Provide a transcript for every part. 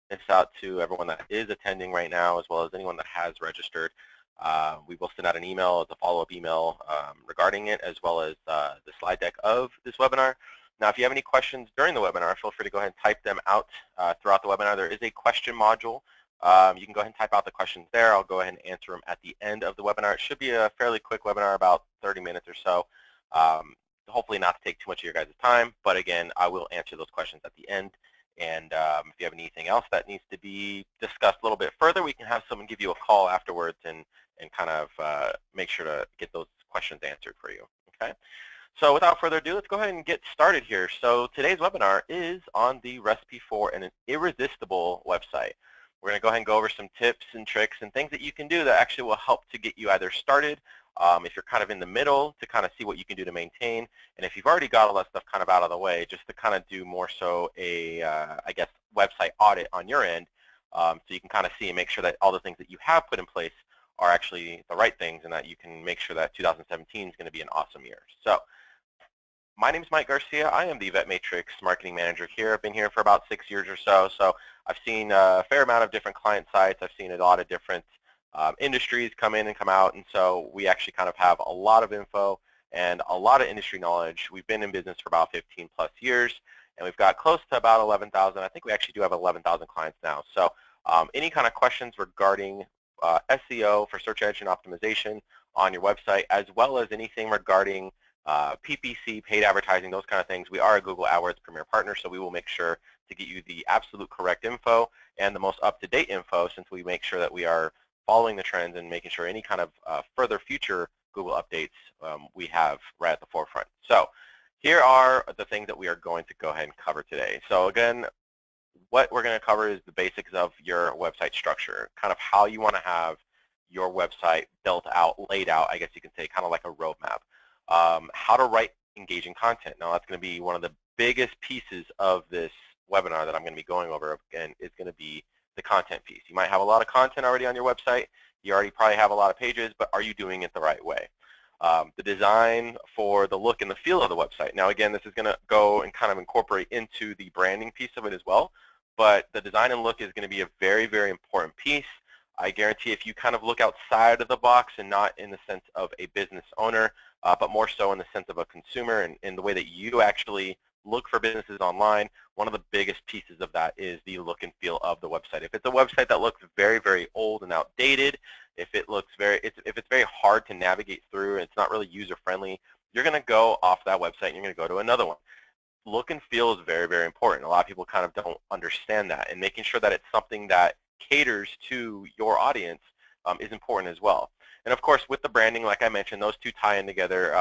this out to everyone that is attending right now, as well as anyone that has registered. We will send out an email as a follow-up email regarding it, as well as the slide deck of this webinar. Now, if you have any questions during the webinar, feel free to go ahead and type them out throughout the webinar. There is a question module. You can go ahead and type out the questions there. I'll go ahead and answer them at the end of the webinar. It should be a fairly quick webinar, about 30 minutes or so. Hopefully not to take too much of your guys' time, but again, I will answer those questions at the end. And if you have anything else that needs to be discussed a little bit further, we can have someone give you a call afterwards and kind of make sure to get those questions answered for you. Okay. So without further ado, let's go ahead and get started here. So today's webinar is on the recipe for an irresistible website. We're going to go ahead and go over some tips and tricks and things that you can do that actually will help to get you either started, if you're kind of in the middle, to kind of see what you can do to maintain, and if you've already got all that stuff kind of out of the way, just to kind of do more so a, I guess, website audit on your end, so you can kind of see and make sure that all the things that you have put in place are actually the right things, and that you can make sure that 2017 is going to be an awesome year. So my name is Mike Garcia. I am the VetMatrix marketing manager here. I've been here for about 6 years or so. So I've seen a fair amount of different client sites. I've seen a lot of different industries come in and come out. And so we actually kind of have a lot of info and a lot of industry knowledge. We've been in business for about 15 plus years, and we've got close to about 11,000. I think we actually do have 11,000 clients now. So any kind of questions regarding SEO for search engine optimization on your website, as well as anything regarding PPC, paid advertising, those kind of things. We are a Google AdWords Premier Partner, so we will make sure to get you the absolute correct info and the most up-to-date info, since we make sure that we are following the trends and making sure any kind of further future Google updates we have right at the forefront. So here are the things that we are going to go ahead and cover today. So again, what we're going to cover is the basics of your website structure, kind of how you want to have your website built out, laid out, I guess you can say, kind of like a roadmap. How to write engaging content. Now, that's going to be one of the biggest pieces of this webinar that I'm going to be going over, and is going to be the content piece. You might have a lot of content already on your website. You already probably have a lot of pages, but are you doing it the right way? The design for the look and the feel of the website. Now, again, this is going to go and kind of incorporate into the branding piece of it as well, but the design and look is going to be a very, very important piece. I guarantee if you kind of look outside of the box and not in the sense of a business owner, but more so in the sense of a consumer and in the way that you actually look for businesses online, one of the biggest pieces of that is the look and feel of the website. If it's a website that looks very, very old and outdated, if it looks if it's very hard to navigate through and it's not really user-friendly, you're going to go off that website and you're going to go to another one. Look and feel is very, very important. A lot of people kind of don't understand that, and making sure that it's something that caters to your audience is important as well. And of course, with the branding, like I mentioned, those two tie in together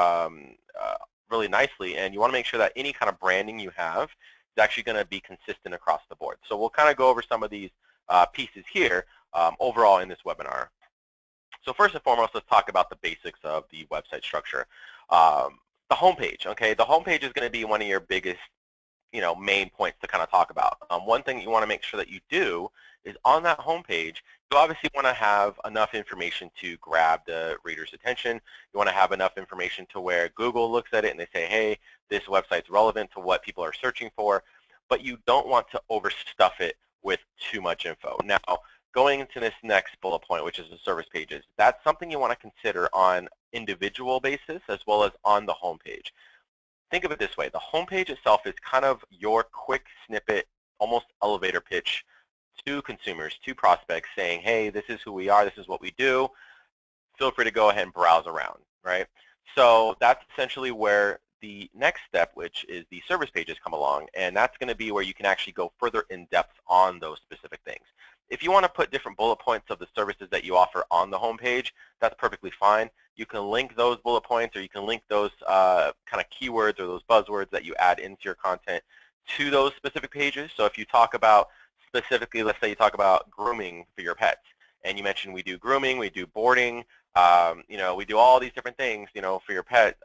really nicely, and you want to make sure that any kind of branding you have is actually going to be consistent across the board. So we'll kind of go over some of these pieces here overall in this webinar. So first and foremost, let's talk about the basics of the website structure. The homepage, okay? The homepage is going to be one of your biggest, main points to kind of talk about. One thing you want to make sure that you do is on that homepage, you obviously want to have enough information to grab the reader's attention. You want to have enough information to where Google looks at it and they say, hey, this website's relevant to what people are searching for, but you don't want to overstuff it with too much info. Now, going into this next bullet point, which is the service pages, that's something you want to consider on individual basis as well as on the homepage. Think of it this way. The homepage itself is kind of your quick snippet, almost elevator pitch to consumers, to prospects, saying, hey, this is who we are, this is what we do. Feel free to go ahead and browse around, right? So that's essentially where the next step, which is the service pages, come along, and that's going to be where you can actually go further in depth on those specific things. If you want to put different bullet points of the services that you offer on the homepage, that's perfectly fine. You can link those bullet points, or you can link those kind of keywords or those buzzwords that you add into your content to those specific pages. So if you talk about specifically, let's say you talk about grooming for your pets, and you mentioned we do grooming, we do boarding, we do all these different things, for your pet.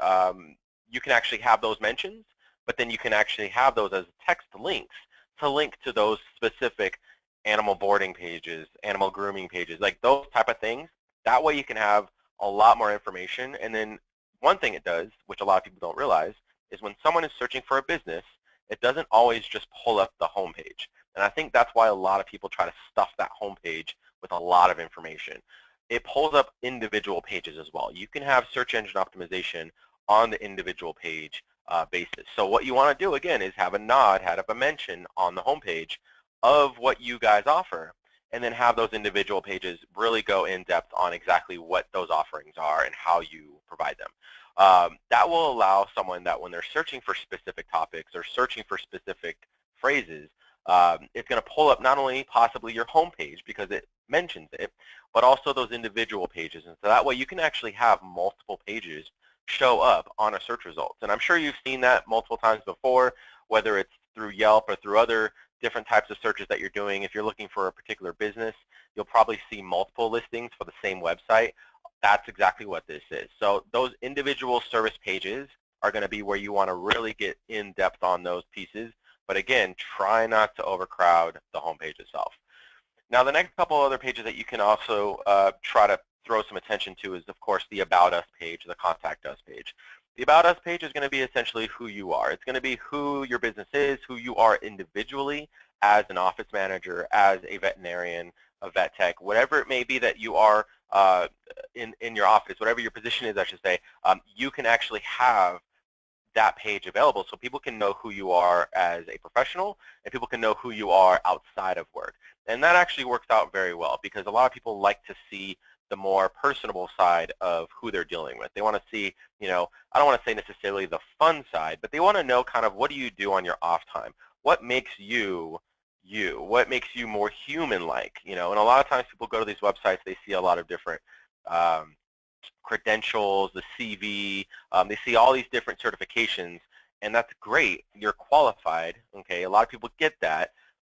You can actually have those mentions, but then you can actually have those as text links to link to those specific animal boarding pages, animal grooming pages, like those type of things. That way you can have a lot more information. And then one thing it does, which a lot of people don't realize, is when someone is searching for a business, it doesn't always just pull up the homepage. And I think that's why a lot of people try to stuff that homepage with a lot of information. It pulls up individual pages as well. You can have search engine optimization on the individual page basis. So what you want to do, again, is have a nod, have a mention on the homepage of what you guys offer, and then have those individual pages really go in depth on exactly what those offerings are and how you provide them. That will allow someone that when they're searching for specific topics or searching for specific phrases, it's going to pull up not only possibly your homepage because it mentions it, but also those individual pages. And so that way you can actually have multiple pages show up on a search results. And I'm sure you've seen that multiple times before, whether it's through Yelp or through other different types of searches that you're doing. If you're looking for a particular business, you'll probably see multiple listings for the same website. That's exactly what this is. So those individual service pages are going to be where you want to really get in depth on those pieces. But again, try not to overcrowd the homepage itself. Now, the next couple other pages that you can also try to throw some attention to is, of course, the About Us page, the Contact Us page. The About Us page is going to be essentially who you are. It's going to be who your business is, who you are individually as an office manager, as a veterinarian, a vet tech, whatever it may be that you are in your office, whatever your position is, I should say, you can actually have that page available so people can know who you are as a professional and people can know who you are outside of work. And that actually works out very well because a lot of people like to see the more personable side of who they're dealing with. They want to see, I don't want to say necessarily the fun side, but they want to know kind of what do you do on your off time? What makes you you? What makes you more human-like? And a lot of times people go to these websites, they see a lot of different credentials, the CV, they see all these different certifications, and that's great. You're qualified, okay? A lot of people get that,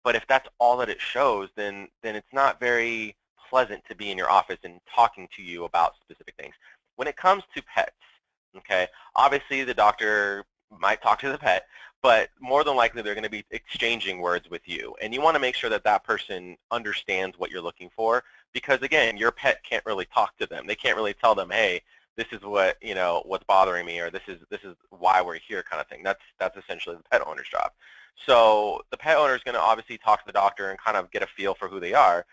but if that's all that it shows, then it's not very pleasant to be in your office and talking to you about specific things. When it comes to pets, okay, obviously the doctor might talk to the pet, but more than likely they're going to be exchanging words with you, and you want to make sure that that person understands what you're looking for, because again, your pet can't really talk to them. They can't really tell them, hey, this is what what's bothering me, or this is why we're here, kind of thing. That's essentially the pet owner's job. So the pet owner is going to obviously talk to the doctor and kind of get a feel for who they are.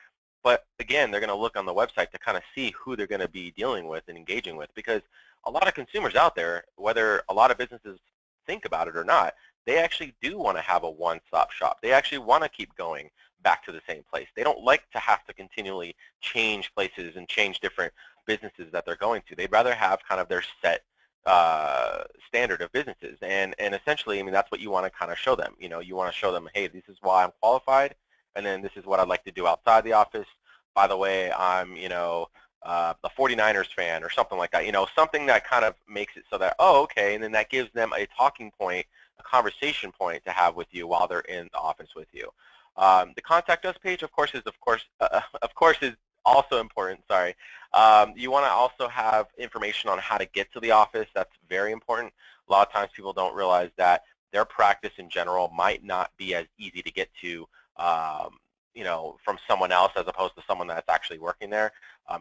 But again, they're going to look on the website to kind of see who they're going to be dealing with and engaging with, because a lot of consumers out there, whether a lot of businesses think about it or not, they actually do want to have a one-stop shop. They actually want to keep going back to the same place. They don't like to have to continually change places and change different businesses that they're going to. They'd rather have kind of their set standard of businesses. And essentially, I mean, that's what you want to kind of show them. You want to show them, hey, this is why I'm qualified, and then this is what I'd like to do outside the office. By the way, I'm, the 49ers fan or something like that. Something that kind of makes it so that, oh, okay, and then that gives them a talking point, a conversation point to have with you while they're in the office with you. The Contact Us page, of course, is also important. Sorry. You want to also have information on how to get to the office. That's very important. A lot of times people don't realize that their practice in general might not be as easy to get to, from someone else as opposed to someone that's actually working there.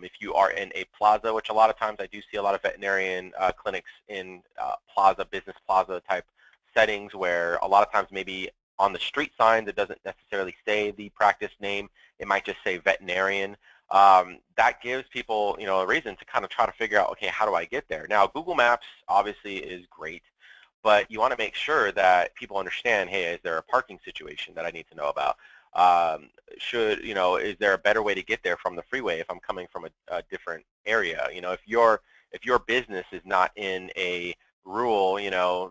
If you are in a plaza, which a lot of times I do see a lot of veterinarian clinics in business plaza type settings, where a lot of times maybe on the street signs it doesn't necessarily say the practice name. It might just say veterinarian. That gives people, a reason to kind of try to figure out, okay, how do I get there? Now, Google Maps obviously is great, but you want to make sure that people understand, hey, is there a parking situation that I need to know about? Is there a better way to get there from the freeway if I'm coming from a different area? If your business is not in a rural,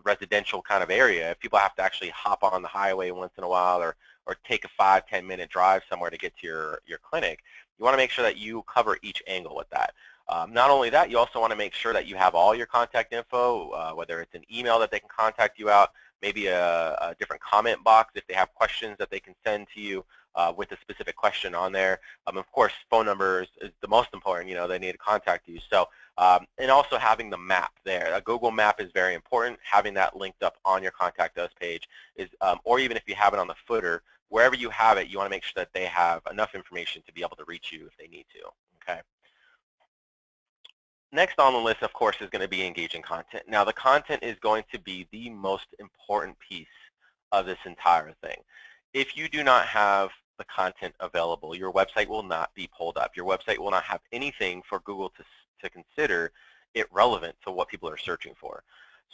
residential kind of area, if people have to actually hop on the highway once in a while or take a 5-10 minute drive somewhere to get to your clinic, you want to make sure that you cover each angle with that. Not only that, you also want to make sure that you have all your contact info, whether it's an email that they can contact you out, maybe a different comment box if they have questions that they can send to you with a specific question on there. Of course, phone numbers is the most important. They need to contact you. So, and also having the map there. A Google map is very important. Having that linked up on your Contact Us page is, or even if you have it on the footer, wherever you have it, you want to make sure that they have enough information to be able to reach you if they need to. Okay. Next on the list, of course, is going to be engaging content. Now, the content is going to be the most important piece of this entire thing. if you do not have the content available, your website will not be pulled up. Your website will not have anything for Google to consider it relevant to what people are searching for.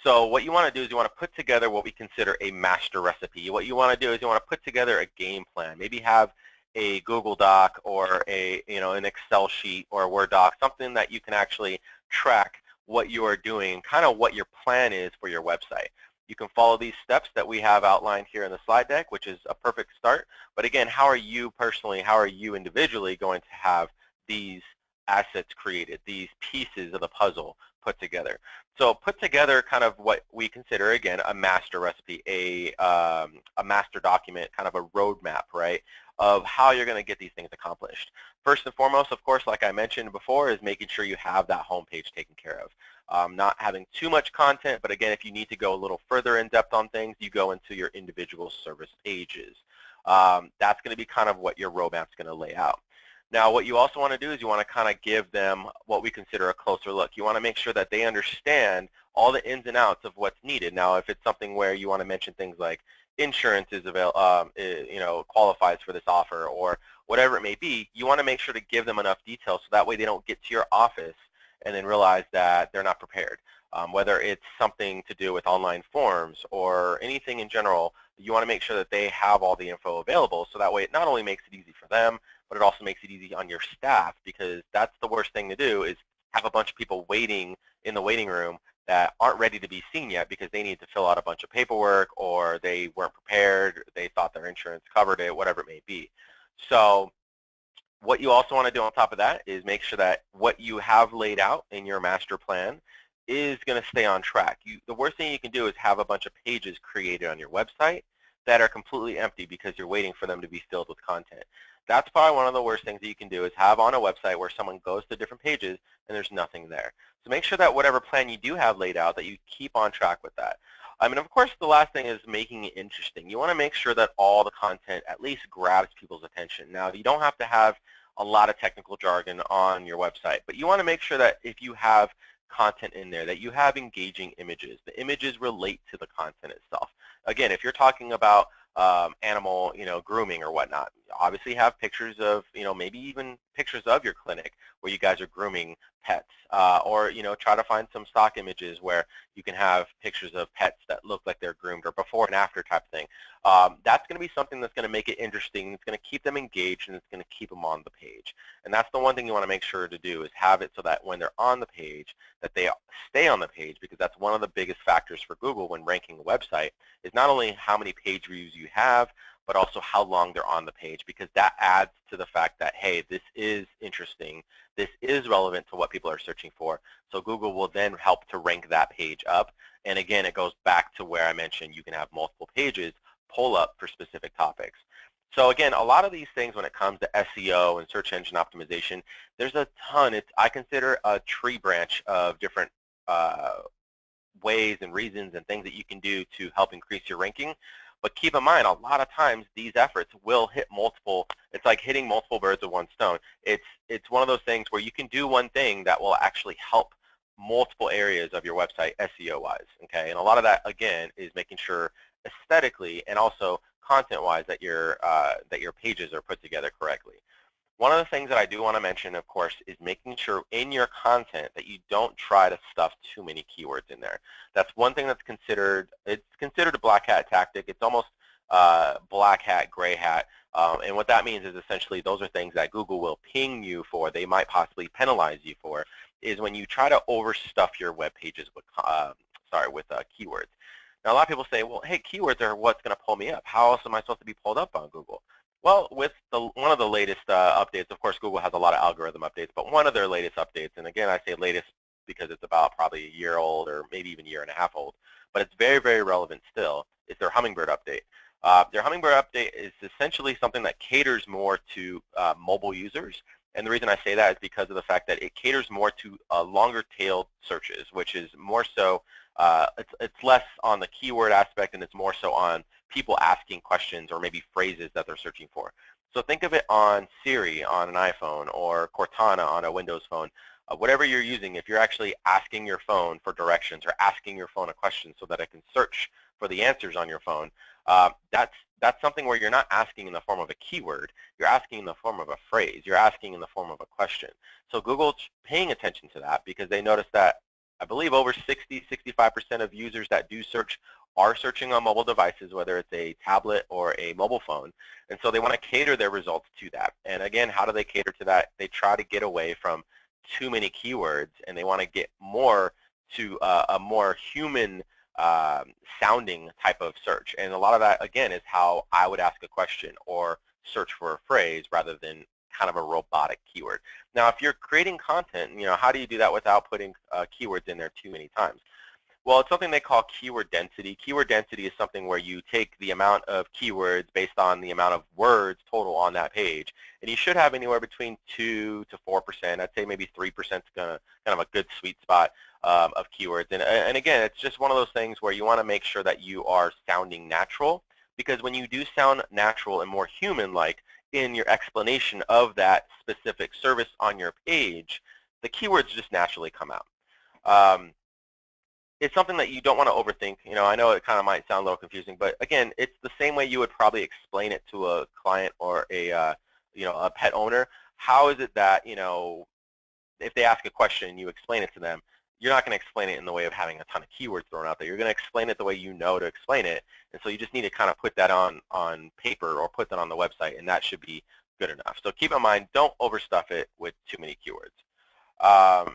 So what you want to do is you want to put together what we consider a master recipe. What you want to do is you want to put together a game plan. Maybe have a Google Doc or an Excel sheet or a Word doc, something that you can actually track what you are doing, kind of what your plan is for your website. You can follow these steps that we have outlined here in the slide deck, which is a perfect start. But again, how are you personally, how are you individually going to have these assets created, these pieces of the puzzle put together? So put together kind of what we consider, again, a master recipe, a master document, kind of a roadmap, right, of how you're going to get these things accomplished. First and foremost, of course, like I mentioned before, is making sure you have that homepage taken care of. Not having too much content, but again, if you need to go a little further in depth on things, you go into your individual service pages. That's going to be kind of what your roadmap's going to lay out. Now, what you also want to do is you want to kind of give them what we consider a closer look. You want to make sure that they understand all the ins and outs of what's needed. Now, if it's something where you want to mention things like insurance is qualifies for this offer or whatever it may be, you want to make sure to give them enough detail so that way they don't get to your office and then realize that they're not prepared. Whether it's something to do with online forms or anything in general, you want to make sure that they have all the info available so that way it not only makes it easy for them, but it also makes it easy on your staff, because that's the worst thing to do is have a bunch of people waiting in the waiting room that aren't ready to be seen yet because they need to fill out a bunch of paperwork or they weren't prepared, they thought their insurance covered it, whatever it may be. So what you also want to do on top of that is make sure that what you have laid out in your master plan is going to stay on track. The worst thing you can do is have a bunch of pages created on your website that are completely empty because you're waiting for them to be filled with content. That's probably one of the worst things that you can do is have on a website where someone goes to different pages and there's nothing there. So make sure that whatever plan you do have laid out, that you keep on track with that. I mean, of course, the last thing is making it interesting. You want to make sure that all the content at least grabs people's attention. Now, you don't have to have a lot of technical jargon on your website, but you want to make sure that if you have content in there, that you have engaging images. The images relate to the content itself. Again, if you're talking about animal, grooming or whatnot, obviously have pictures of, maybe even pictures of your clinic where you guys are grooming pets, or try to find some stock images where you can have pictures of pets that look like they're groomed or before and after type thing. That's going to be something that's going to make it interesting. It's going to keep them engaged and it's going to keep them on the page. And that's the one thing you want to make sure to do is have it so that when they're on the page, that they stay on the page, because that's one of the biggest factors for Google when ranking a website is not only how many page views you have, but also how long they're on the page, because that adds to the fact that, hey, this is interesting, this is relevant to what people are searching for, so Google will then help to rank that page up. And again, it goes back to where I mentioned you can have multiple pages pull up for specific topics. So again, a lot of these things when it comes to SEO and search engine optimization, there's a ton. I consider a tree branch of different ways and reasons and things that you can do to help increase your ranking. But keep in mind, a lot of times these efforts will hit multiple. It's like hitting multiple birds with one stone. It's one of those things where you can do one thing that will actually help multiple areas of your website SEO-wise. Okay, and a lot of that again is making sure aesthetically and also content-wise that your pages are put together correctly. One of the things that I do want to mention, of course, is making sure in your content that you don't try to stuff too many keywords in there. That's one thing that's considered, it's considered a black hat tactic. It's almost black hat, gray hat. And what that means is essentially those are things that Google will ping you for, they might possibly penalize you for, is when you try to overstuff your web pages with, keywords. Now, a lot of people say, well, hey, keywords are what's going to pull me up. How else am I supposed to be pulled up on Google? Well, with one of the latest updates, of course, Google has a lot of algorithm updates, but one of their latest updates, and again, I say latest because it's about probably a year old or maybe even a year and a half old, but it's very, very relevant still, is their Hummingbird update. Their Hummingbird update is essentially something that caters more to mobile users, and the reason I say that is because of the fact that it caters more to longer-tailed searches, which is more so, it's less on the keyword aspect and it's more so on people asking questions or maybe phrases that they're searching for. So think of it on Siri on an iPhone or Cortana on a Windows phone. whatever you're using, if you're actually asking your phone for directions or asking your phone a question so that it can search for the answers on your phone, that's something where you're not asking in the form of a keyword. You're asking in the form of a phrase. You're asking in the form of a question. So Google's paying attention to that because they noticed that I believe over 65% of users that do search are searching on mobile devices, whether it's a tablet or a mobile phone. And so they want to cater their results to that. And again, how do they cater to that? They try to get away from too many keywords, and they want to get more to a more human sounding type of search. And a lot of that, again, is how I would ask a question or search for a phrase rather than kind of a robotic keyword. Now, if you're creating content, how do you do that without putting keywords in there too many times? Well, it's something they call keyword density. Keyword density is something where you take the amount of keywords based on the amount of words total on that page, and you should have anywhere between 2 to 4%. I'd say maybe 3% is kind of a good sweet spot of keywords. And again, it's just one of those things where you want to make sure that you are sounding natural, because when you do sound natural and more human-like in your explanation of that specific service on your page, the keywords just naturally come out. It's something that you don't want to overthink. I know it kind of might sound a little confusing, but again, it's the same way you would probably explain it to a client or a pet owner. How is it that, if they ask a question and you explain it to them, you're not going to explain it in the way of having a ton of keywords thrown out there. You're going to explain it the way you know to explain it, and so you just need to kind of put that on paper or put that on the website, and that should be good enough. So keep in mind, don't overstuff it with too many keywords.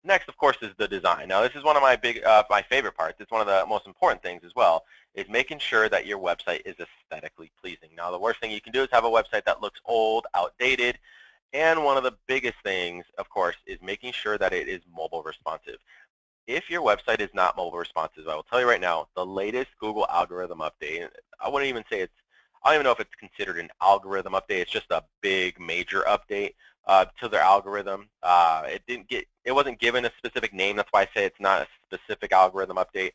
Next, of course, is the design. Now, this is one of my favorite parts. It's one of the most important things as well, is making sure that your website is aesthetically pleasing. Now, the worst thing you can do is have a website that looks old, outdated, and one of the biggest things, of course, is making sure that it is mobile responsive. If your website is not mobile responsive, I will tell you right now, the latest Google algorithm update, I don't even know if it's considered an algorithm update. It's just a big, major update to their algorithm. It wasn't given a specific name. That's why I say it's not a specific algorithm update.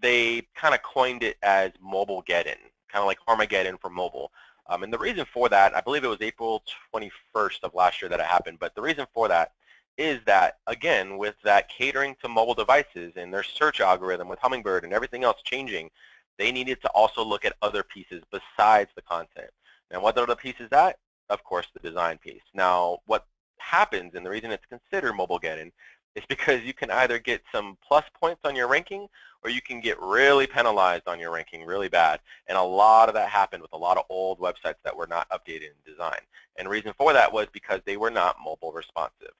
They kind of coined it as Mobilegeddon, kind of like Armageddon for mobile. And the reason for that, I believe it was April 21st of last year that it happened, but the reason for that is that, again, with that catering to mobile devices and their search algorithm with Hummingbird and everything else changing, they needed to also look at other pieces besides the content. And what are the pieces that? Of course, the design piece. Now, what happens, and the reason it's considered Mobilegeddon, is because you can either get some plus points on your ranking, or you can get really penalized on your ranking really bad. And a lot of that happened with a lot of old websites that were not updated in design. And the reason for that was because they were not mobile responsive.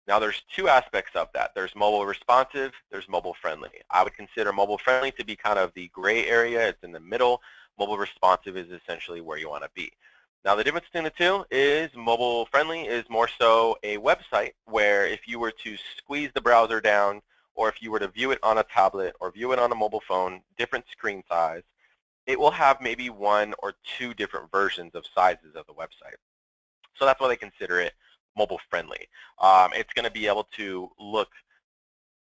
Now, there's two aspects of that. There's mobile responsive, there's mobile friendly. I would consider mobile friendly to be kind of the gray area. It's in the middle. Mobile responsive is essentially where you want to be. Now, the difference between the two is mobile friendly is more so a website where if you were to squeeze the browser down, or if you were to view it on a tablet or view it on a mobile phone, different screen size, it will have maybe 1 or 2 different versions of sizes of the website. So that's why they consider it mobile friendly. It's going to be able to look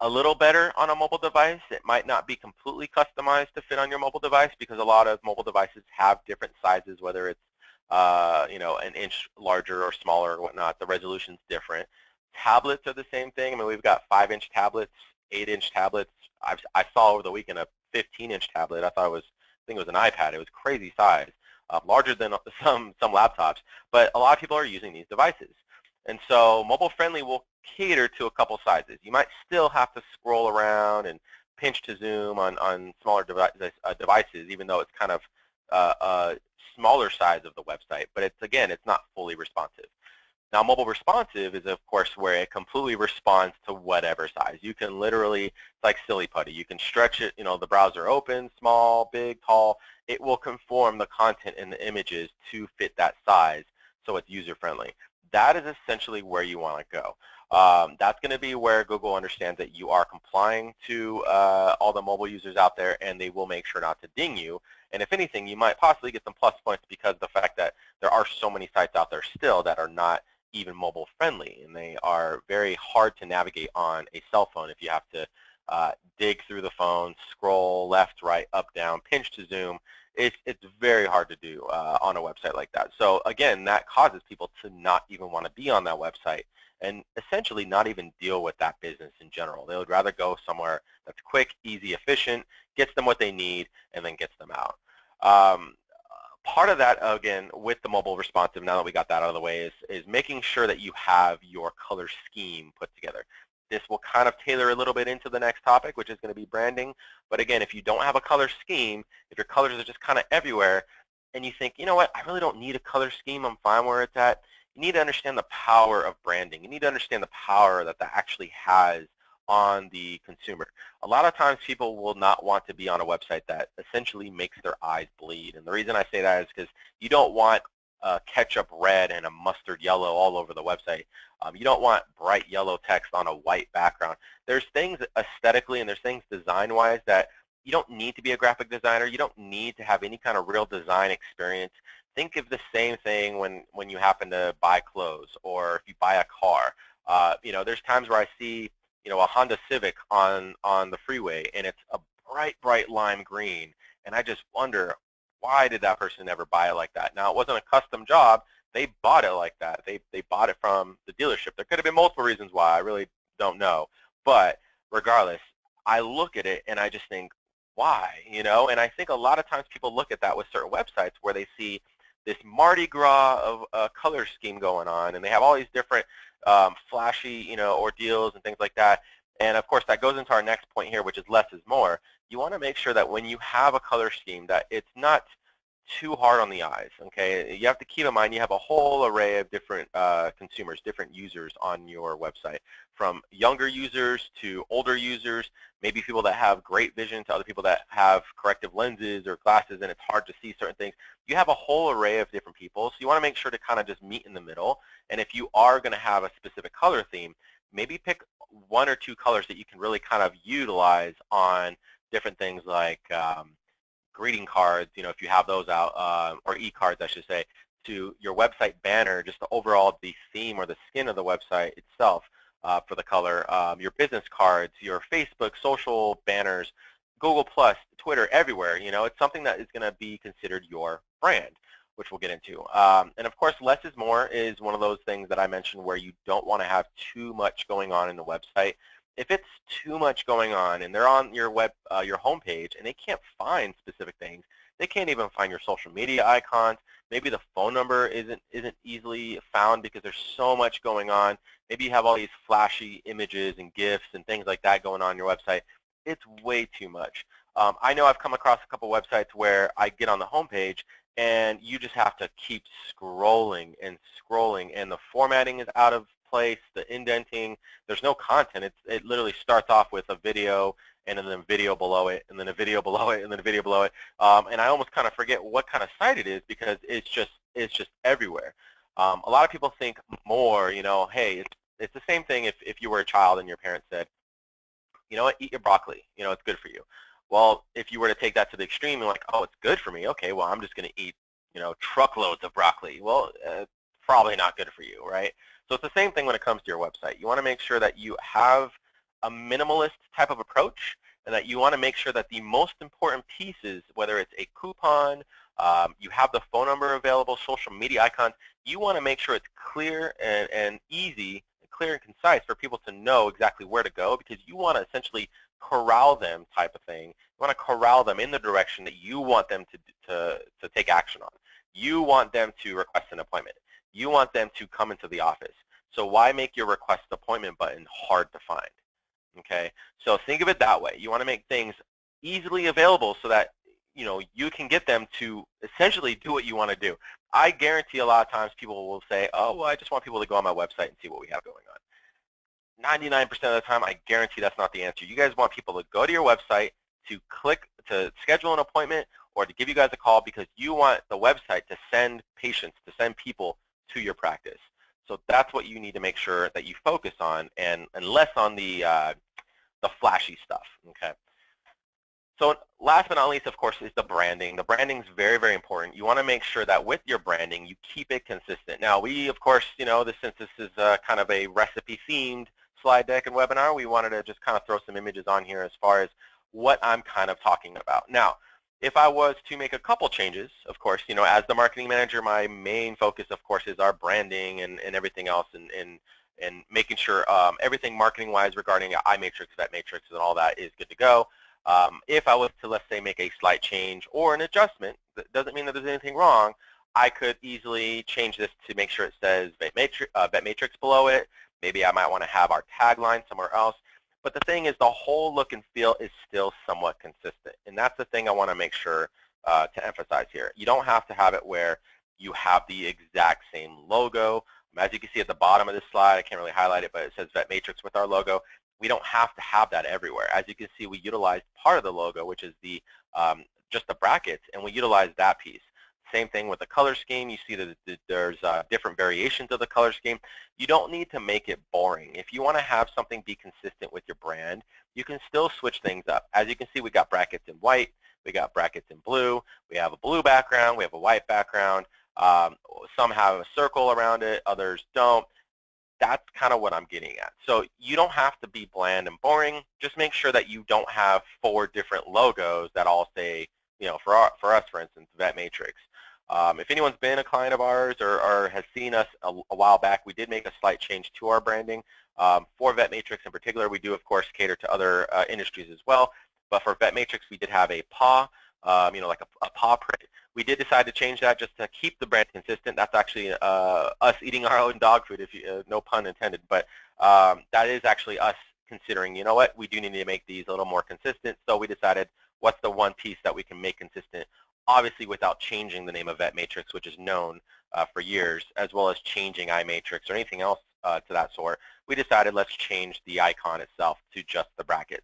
a little better on a mobile device. It might not be completely customized to fit on your mobile device because a lot of mobile devices have different sizes, whether it's an inch larger or smaller or whatnot. The resolution's different. Tablets are the same thing. I mean, we've got 5-inch tablets, 8-inch tablets. I saw over the weekend a 15-inch tablet. I think it was an iPad. It was crazy size, larger than some laptops. But a lot of people are using these devices. And so mobile friendly will cater to a couple sizes. You might still have to scroll around and pinch to zoom on smaller devices, even though it's kind of a smaller size of the website. But it's not fully responsive. Now, mobile responsive is, of course, where it completely responds to whatever size. You can literally, it's like silly putty. You can stretch it, the browser open, small, big, tall. It will conform the content and the images to fit that size so it's user-friendly. That is essentially where you want to go. That's going to be where Google understands that you are complying to all the mobile users out there, and they will make sure not to ding you. And if anything, you might possibly get some plus points because of the fact that there are so many sites out there still that are not even mobile friendly, and they are very hard to navigate on a cell phone if you have to dig through the phone, scroll left, right, up, down, pinch to zoom. It's very hard to do on a website like that. So again, that causes people to not even want to be on that website and essentially not even deal with that business in general. They would rather go somewhere that's quick, easy, efficient, gets them what they need, and then gets them out. Part of that, again, with the mobile responsive, now that we got that out of the way, is making sure that you have your color scheme put together. This will kind of tailor a little bit into the next topic, which is going to be branding. But again, if you don't have a color scheme, if your colors are just kind of everywhere, and you think, you know what, I really don't need a color scheme, I'm fine where it's at, you need to understand the power of branding. You need to understand the power that that actually has on the consumer. A lot of times people will not want to be on a website that essentially makes their eyes bleed. And the reason I say that is because you don't want a ketchup red and a mustard yellow all over the website. You don't want bright yellow text on a white background. There's things aesthetically and there's things design-wise that you don't need to be a graphic designer. You don't need to have any kind of real design experience. Think of the same thing when you happen to buy clothes or if you buy a car. You know, there's times where I see, you know, a Honda Civic on the freeway and it's a bright lime green, and I just wonder, why did that person ever buy it like that? Now, it wasn't a custom job. They bought it like that. They bought it from the dealership. There could have been multiple reasons why. I really don't know. But regardless, I look at it and I just think, why? You know, and I think a lot of times people look at that with certain websites where they see this Mardi Gras of a color scheme going on, and they have all these different flashy, you know, ordeals and things like that. And of course, that goes into our next point here, which is less is more. You want to make sure that when you have a color scheme, that it's not too hard on the eyes. Okay, you have to keep in mind you have a whole array of different consumers, different users on your website, from younger users to older users, maybe people that have great vision to other people that have corrective lenses or glasses and it's hard to see certain things. You have a whole array of different people, so you want to make sure to kind of just meet in the middle. And if you are going to have a specific color theme, maybe pick one or two colors that you can really kind of utilize on different things like greeting cards, you know, if you have those out, or e-cards, I should say, to your website banner, just the overall the theme or the skin of the website itself for the color, your business cards, your Facebook social banners, Google+, Twitter, everywhere. You know, it's something that is going to be considered your brand, which we'll get into. And of course, less is more is one of those things that I mentioned where you don't want to have too much going on in the website. If it's too much going on and they're on your your homepage and they can't find specific things, they can't even find your social media icons. Maybe the phone number isn't easily found because there's so much going on. Maybe you have all these flashy images and GIFs and things like that going on your website. It's way too much. I know I've come across a couple websites where I get on the homepage and you just have to keep scrolling and scrolling, and the formatting is out of place, the indenting, there's no content. It literally starts off with a video and then a video below it and then a video below it and then a video below it. And I almost kind of forget what kind of site it is because it's just everywhere. A lot of people think more, you know, hey, it's the same thing if you were a child and your parents said, you know what, eat your broccoli, you know, it's good for you. Well, if you were to take that to the extreme and like, oh, it's good for me, okay, well, I'm just going to eat, you know, truckloads of broccoli. Well, probably not good for you, right? So it's the same thing when it comes to your website. You want to make sure that you have a minimalist type of approach and that you want to make sure that the most important pieces, whether it's a coupon, you have the phone number available, social media icons, you want to make sure it's clear and easy, clear and concise for people to know exactly where to go, because you want to essentially corral them type of thing. You want to corral them in the direction that you want them to take action on. You want them to request an appointment. You want them to come into the office. So why make your request appointment button hard to find? Okay, so think of it that way. You want to make things easily available so that, you know, you can get them to essentially do what you want to do. I guarantee a lot of times people will say, oh, well, I just want people to go on my website and see what we have going on. 99% of the time, I guarantee that's not the answer. You guys want people to go to your website, to click to schedule an appointment, or to give you guys a call because you want the website to send patients, to send people to your practice. So that's what you need to make sure that you focus on, and less on the flashy stuff. Okay. So last but not least, of course, is the branding. The branding is very, very important. You want to make sure that with your branding, you keep it consistent. Now, we, of course, you know, since this is kind of a recipe-themed slide deck and webinar, we wanted to just kind of throw some images on here as far as what I'm kind of talking about. Now, if I was to make a couple changes, of course, you know, as the marketing manager, my main focus, of course, is our branding and everything else, and and making sure everything marketing-wise regarding iMatrix, VetMatrix, and all that is good to go. If I was to, let's say, make a slight change or an adjustment, that doesn't mean that there's anything wrong. I could easily change this to make sure it says VetMatrix below it. Maybe I might want to have our tagline somewhere else. But the thing is, the whole look and feel is still somewhat consistent. And that's the thing I want to make sure to emphasize here. You don't have to have it where you have the exact same logo. As you can see at the bottom of this slide, I can't really highlight it, but it says VetMatrix with our logo. We don't have to have that everywhere. As you can see, we utilized part of the logo, which is the just the brackets, and we utilized that piece. Same thing with the color scheme. You see that there's different variations of the color scheme. You don't need to make it boring. If you want to have something be consistent with your brand, you can still switch things up. As you can see, we got brackets in white, we got brackets in blue, we have a blue background, we have a white background. Some have a circle around it, others don't. That's kind of what I'm getting at. So you don't have to be bland and boring. Just make sure that you don't have 4 different logos that all say, you know, for us, for instance, VetMatrix. If anyone's been a client of ours or has seen us a while back, we did make a slight change to our branding. For VetMatrix in particular, we do, of course, cater to other industries as well. But for VetMatrix, we did have a paw, you know, like a paw print. We did decide to change that just to keep the brand consistent. That's actually us eating our own dog food, if you, no pun intended. But that is actually us considering, you know what, we do need to make these a little more consistent. So we decided, what's the one piece that we can make consistent, obviously without changing the name of VetMatrix, which is known for years, as well as changing iMatrix or anything else to that sort. We decided, let's change the icon itself to just the brackets.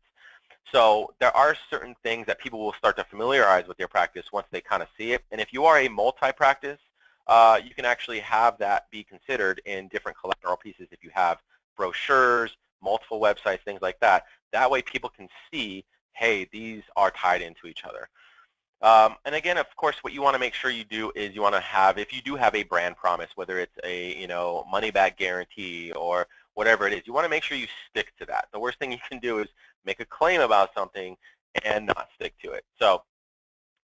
So there are certain things that people will start to familiarize with your practice once they kind of see it. And if you are a multi-practice, you can actually have that be considered in different collateral pieces if you have brochures, multiple websites, things like that. That way people can see, hey, these are tied into each other. And again, of course, what you want to make sure you do is you want to have, if you do have a brand promise, whether it's a, you know, money back guarantee or whatever it is, you want to make sure you stick to that. The worst thing you can do is make a claim about something and not stick to it. So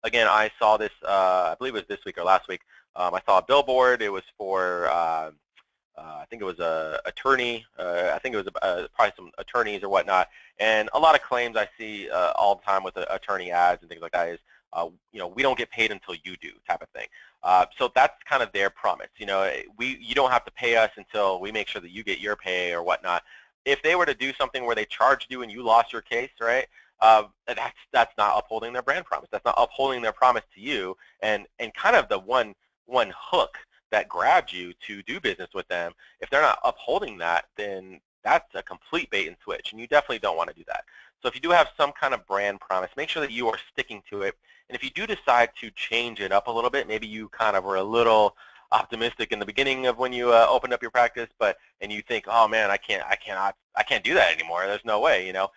again, I saw this, I believe it was this week or last week. I saw a billboard. It was for, I think it was a attorney. I think it was probably some attorneys or whatnot. And a lot of claims I see all the time with the attorney ads and things like that is, you know, we don't get paid until you do, type of thing. So that's kind of their promise. You know, you don't have to pay us until we make sure that you get your pay or whatnot. If they were to do something where they charged you and you lost your case, right? That's not upholding their brand promise. That's not upholding their promise to you, and kind of the one hook that grabbed you to do business with them. If they're not upholding that, then that's a complete bait and switch, and you definitely don't want to do that. So if you do have some kind of brand promise, make sure that you are sticking to it. And if you do decide to change it up a little bit, maybe you kind of were a little optimistic in the beginning of when you opened up your practice, and you think, oh man, I can't do that anymore. There's no way, you know.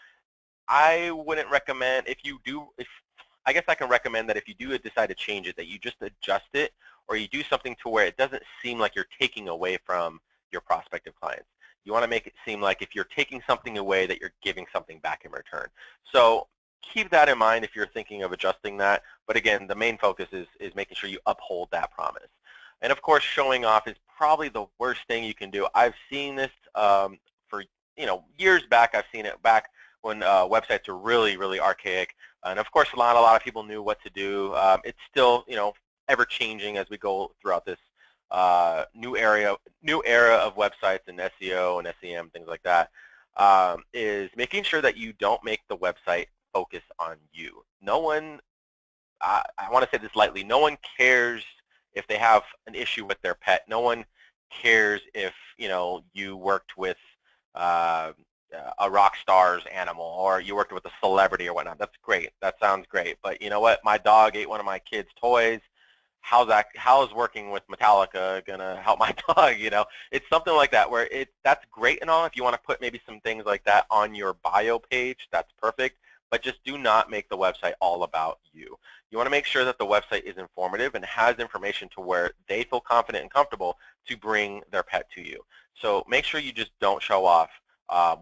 I wouldn't recommend, I guess I can recommend that if you do decide to change it, that you just adjust it, or you do something to where it doesn't seem like you're taking away from your prospective clients. You want to make it seem like if you're taking something away, that you're giving something back in return. So keep that in mind if you're thinking of adjusting that. But again, the main focus is making sure you uphold that promise. And of course, showing off is probably the worst thing you can do. I've seen this for, you know, years back. I've seen it back when websites are really, really archaic. And of course, a lot of people knew what to do. It's still, you know, ever changing as we go throughout this new era of websites and SEO and SEM, things like that, is making sure that you don't make the website focus on you. No one, I want to say this lightly, no one cares if they have an issue with their pet. No one cares if, you know, you worked with a rock star's animal, or you worked with a celebrity or whatnot. That's great. That sounds great. But you know what? My dog ate one of my kids' toys. How's working with Metallica gonna help my dog? You know, it's something like that where that's great and all. If you want to put maybe some things like that on your bio page, that's perfect. But just do not make the website all about you. You want to make sure that the website is informative and has information to where they feel confident and comfortable to bring their pet to you. So make sure you just don't show off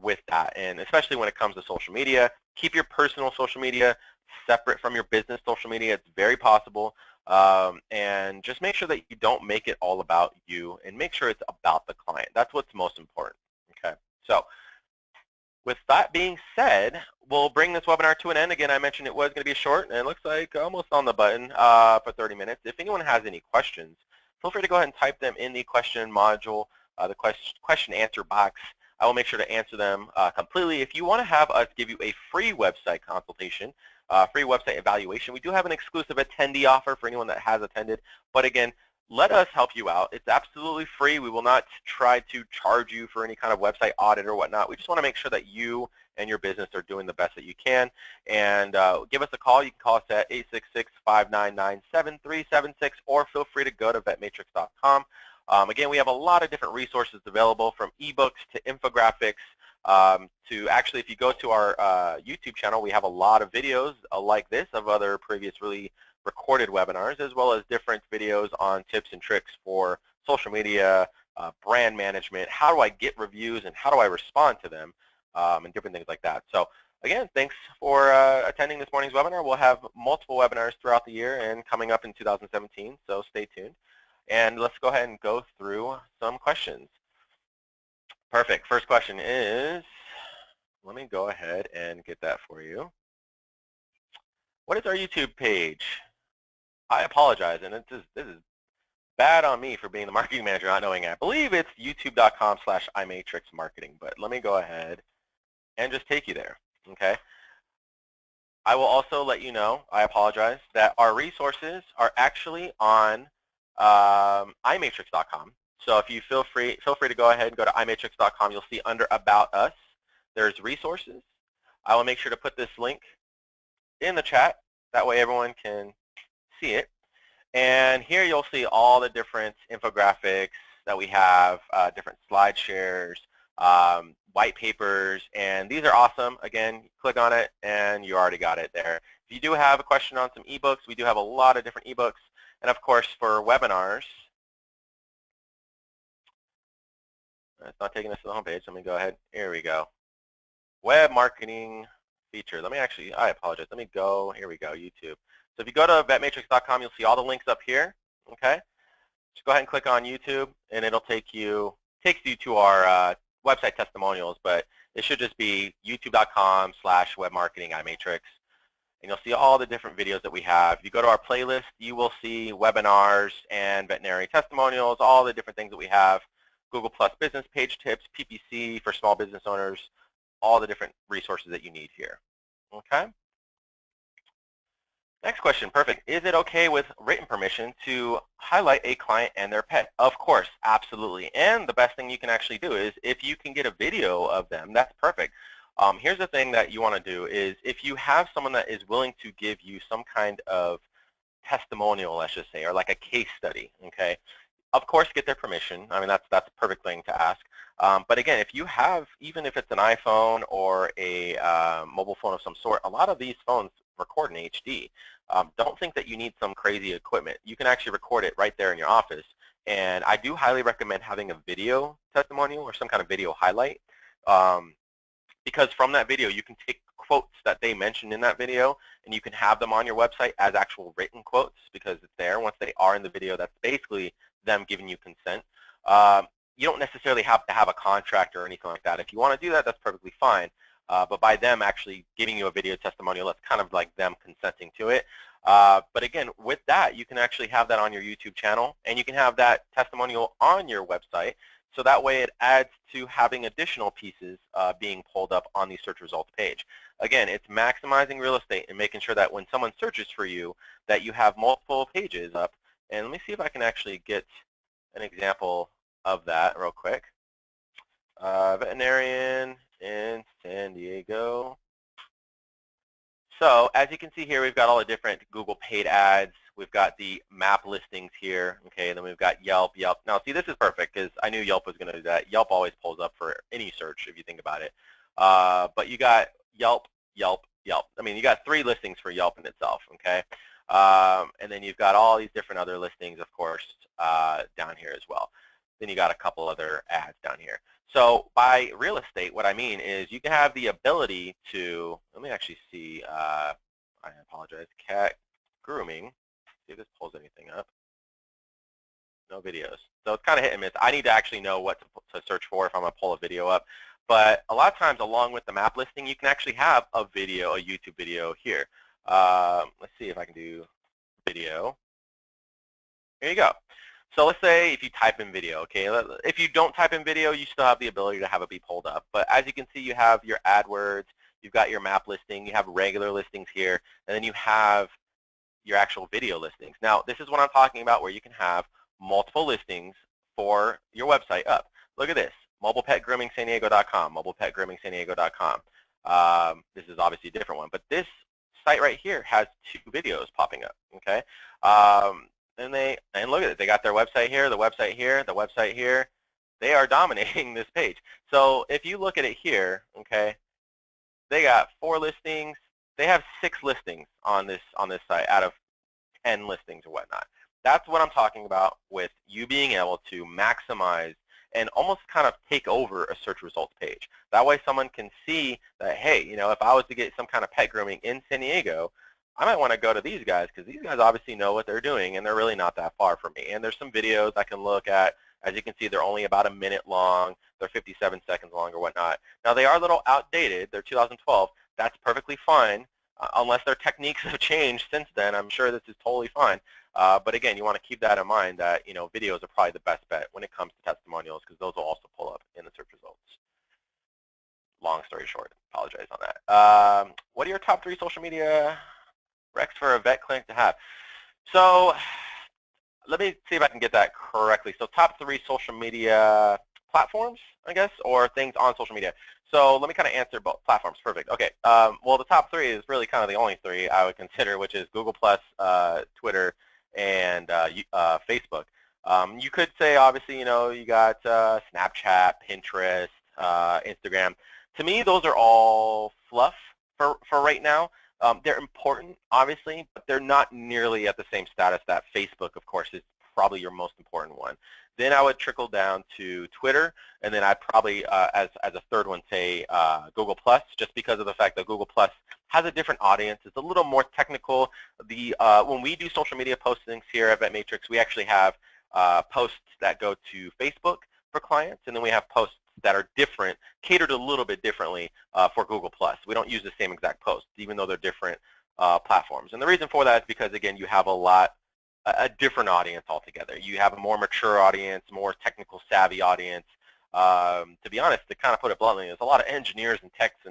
with that, and especially when it comes to social media, keep your personal social media separate from your business social media. It's very possible, and just make sure that you don't make it all about you, and make sure it's about the client. That's what's most important. So with that being said, we'll bring this webinar to an end. Again, I mentioned it was going to be short, and it looks like almost on the button for 30 minutes. If anyone has any questions, feel free to go ahead and type them in the question module, the question answer box. I will make sure to answer them completely. If you want to have us give you a free website consultation, free website evaluation, we do have an exclusive attendee offer for anyone that has attended. But again, let us help you out. It's absolutely free. We will not try to charge you for any kind of website audit or whatnot. We just want to make sure that you and your business are doing the best that you can. And give us a call. You can call us at 866-599-7376, or feel free to go to VetMatrix.com. Again, we have a lot of different resources available, from ebooks to infographics, to actually, if you go to our YouTube channel, we have a lot of videos like this of other previously recorded webinars, as well as different videos on tips and tricks for social media, brand management, how do I get reviews and how do I respond to them, and different things like that. So again, thanks for attending this morning's webinar. We'll have multiple webinars throughout the year and coming up in 2017, so stay tuned. And let's go ahead and go through some questions. Perfect. First question is, let me go ahead and get that for you. What is our YouTube page? I apologize, and this is bad on me for being the marketing manager not knowing it. I believe it's youtube.com/imatrixmarketing, but let me go ahead and just take you there, okay? I will also let you know, I apologize, that our resources are actually on imatrix.com. So if you feel free to go ahead and go to imatrix.com. You'll see under About Us, there's resources. I will make sure to put this link in the chat. That way everyone can see it. And here you'll see all the different infographics that we have, different slide shares, white papers, and these are awesome. Again, click on it and you already got it there. If you do have a question on some ebooks, we do have a lot of different ebooks. And of course, for webinars, it's not taking us to the homepage. Let me go ahead. Here we go. Web marketing feature. Let me actually, I apologize. Let me go, here we go, YouTube. So if you go to vetmatrix.com, you'll see all the links up here, okay? Just go ahead and click on YouTube, and it'll takes you to our website testimonials, but it should just be youtube.com/webmarketingimatrix, and you'll see all the different videos that we have. If you go to our playlist, you will see webinars and veterinary testimonials, all the different things that we have, Google Plus business page tips, PPC for small business owners, all the different resources that you need here, okay? Next question, perfect. Is it okay with written permission to highlight a client and their pet? Of course, absolutely. And the best thing you can actually do is if you can get a video of them, that's perfect. Here's the thing that you want to do is if you have someone that is willing to give you some kind of testimonial, let's just say, or like a case study, okay? Of course, get their permission. I mean, that's a perfect thing to ask. But again, if you have, even if it's an iPhone or a mobile phone of some sort, a lot of these phones record in HD. Don't think that you need some crazy equipment. You can actually record it right there in your office. And I do highly recommend having a video testimonial or some kind of video highlight, because from that video you can take quotes that they mentioned in that video and you can have them on your website as actual written quotes because it's there. Once they are in the video, that's basically them giving you consent. You don't necessarily have to have a contract or anything like that. If you want to do that, that's perfectly fine. But by them actually giving you a video testimonial, that's kind of like them consenting to it. But again, with that, you can actually have that on your YouTube channel, and you can have that testimonial on your website. So that way it adds to having additional pieces being pulled up on the search results page. Again, it's maximizing real estate and making sure that when someone searches for you, that you have multiple pages up. And let me see if I can actually get an example of that real quick. Veterinarian in San Diego. So as you can see here, we've got all the different Google paid ads. We've got the map listings here, okay, and then we've got Yelp. Now see, this is perfect because I knew Yelp was going to do that. Yelp always pulls up for any search if you think about it. But you got Yelp, Yelp, Yelp. I mean, you got 3 listings for Yelp in itself, okay? And then you've got all these different other listings, of course, down here as well. Then you got a couple other ads down here. So by real estate, what I mean is you can have the ability to, let me actually see, I apologize, cat grooming, see if this pulls anything up. No videos. So it's kind of hit and miss. I need to actually know what to search for if I'm going to pull a video up. But a lot of times, along with the map listing, you can actually have a video, a YouTube video here. Let's see if I can do video. Here you go. So let's say if you type in video, okay? If you don't type in video, you still have the ability to have it be pulled up. But as you can see, you have your AdWords, you've got your map listing, you have regular listings here, and then you have your actual video listings. Now, this is what I'm talking about, where you can have multiple listings for your website up. Look at this, mobilepetgroomingsandiego.com, mobilepetgroomingsandiego.com. This is obviously a different one, but this site right here has 2 videos popping up, okay? And look at it, they got their website here, the website here, the website here. They are dominating this page. So if you look at it here, okay, they got 4 listings. They have 6 listings on this site out of 10 listings or whatnot. That's what I'm talking about with you being able to maximize and almost kind of take over a search results page. That way someone can see that, hey, you know, if I was to get some kind of pet grooming in San Diego, I might want to go to these guys because these guys obviously know what they're doing and they're really not that far from me. And there's some videos I can look at. As you can see, they're only about a minute long. They're 57 seconds long or whatnot. Now, they are a little outdated. They're 2012. That's perfectly fine unless their techniques have changed since then. I'm sure this is totally fine. But again, you want to keep that in mind that, you know, videos are probably the best bet when it comes to testimonials because those will also pull up in the search results. Long story short, apologize on that. What are your top 3 social media recs for a vet clinic to have? So let me see if I can get that correctly. So top 3 social media platforms, I guess, or things on social media. So let me kind of answer both platforms. Perfect. Okay. Well, the top 3 is really kind of the only 3 I would consider, which is Google+, Twitter, and Facebook. You could say, obviously, you know, you got Snapchat, Pinterest, Instagram. To me, those are all fluff for right now. They're important, obviously, but they're not nearly at the same status that Facebook, of course, is probably your most important one. Then I would trickle down to Twitter, and then I'd probably, as a third one, say Google+, just because of the fact that Google+ has a different audience. It's a little more technical. When we do social media postings here at VetMatrix, we actually have posts that go to Facebook for clients, and then we have posts that are different, catered a little bit differently for Google+. We don't use the same exact posts, even though they're different platforms. And the reason for that is because, again, you have a different audience altogether. You have a more mature audience, more technical savvy audience. To be honest, to kind of put it bluntly, there's a lot of engineers and techs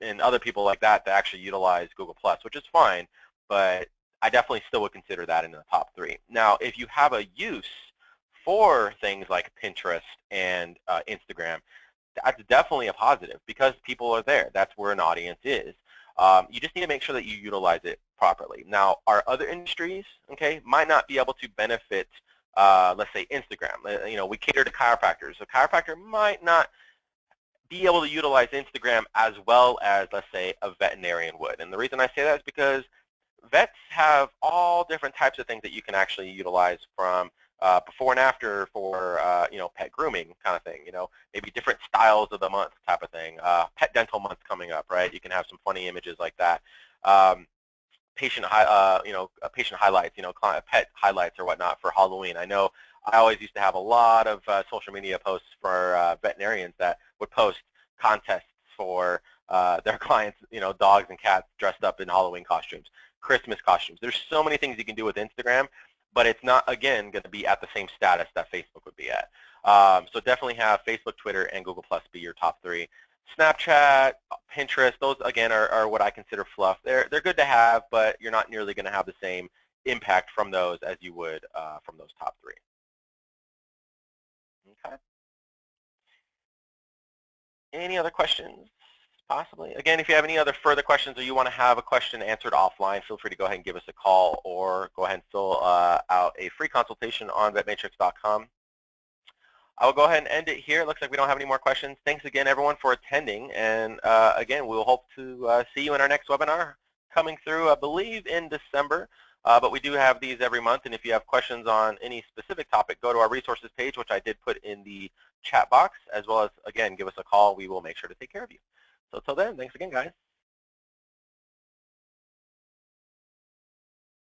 and other people like that that actually utilize Google+, which is fine, but I definitely still would consider that in the top 3. Now, if you have a use for things like Pinterest and Instagram, that's definitely a positive because people are there. That's where an audience is. You just need to make sure that you utilize it properly. Now, our other industries, okay, might not be able to benefit, let's say, Instagram. You know, we cater to chiropractors. So chiropractor might not be able to utilize Instagram as well as, let's say, a veterinarian would. And the reason I say that is because vets have all different types of things that you can actually utilize from before and after for, you know, pet grooming kind of thing, you know, maybe different styles of the month type of thing. Pet dental month coming up, right? You can have some funny images like that. Patient highlights, you know, pet highlights or whatnot for Halloween. I know I always used to have a lot of social media posts for veterinarians that would post contests for their clients, you know, dogs and cats dressed up in Halloween costumes, Christmas costumes. There's so many things you can do with Instagram, but it's not, again, going to be at the same status that Facebook would be at. So definitely have Facebook, Twitter, and Google+ be your top 3. Snapchat, Pinterest, those, again, are what I consider fluff. They're good to have, but you're not nearly going to have the same impact from those as you would from those top 3. Okay. Any other questions? Possibly. Again, if you have any other further questions or you want to have a question answered offline, feel free to go ahead and give us a call or go ahead and fill out a free consultation on vetmatrix.com. I will go ahead and end it here. It looks like we don't have any more questions. Thanks again, everyone, for attending. And again, we'll hope to see you in our next webinar coming through, I believe, in December. But we do have these every month. And if you have questions on any specific topic, go to our resources page, which I did put in the chat box, as well as, again, give us a call. We will make sure to take care of you. So until then, thanks again, guys.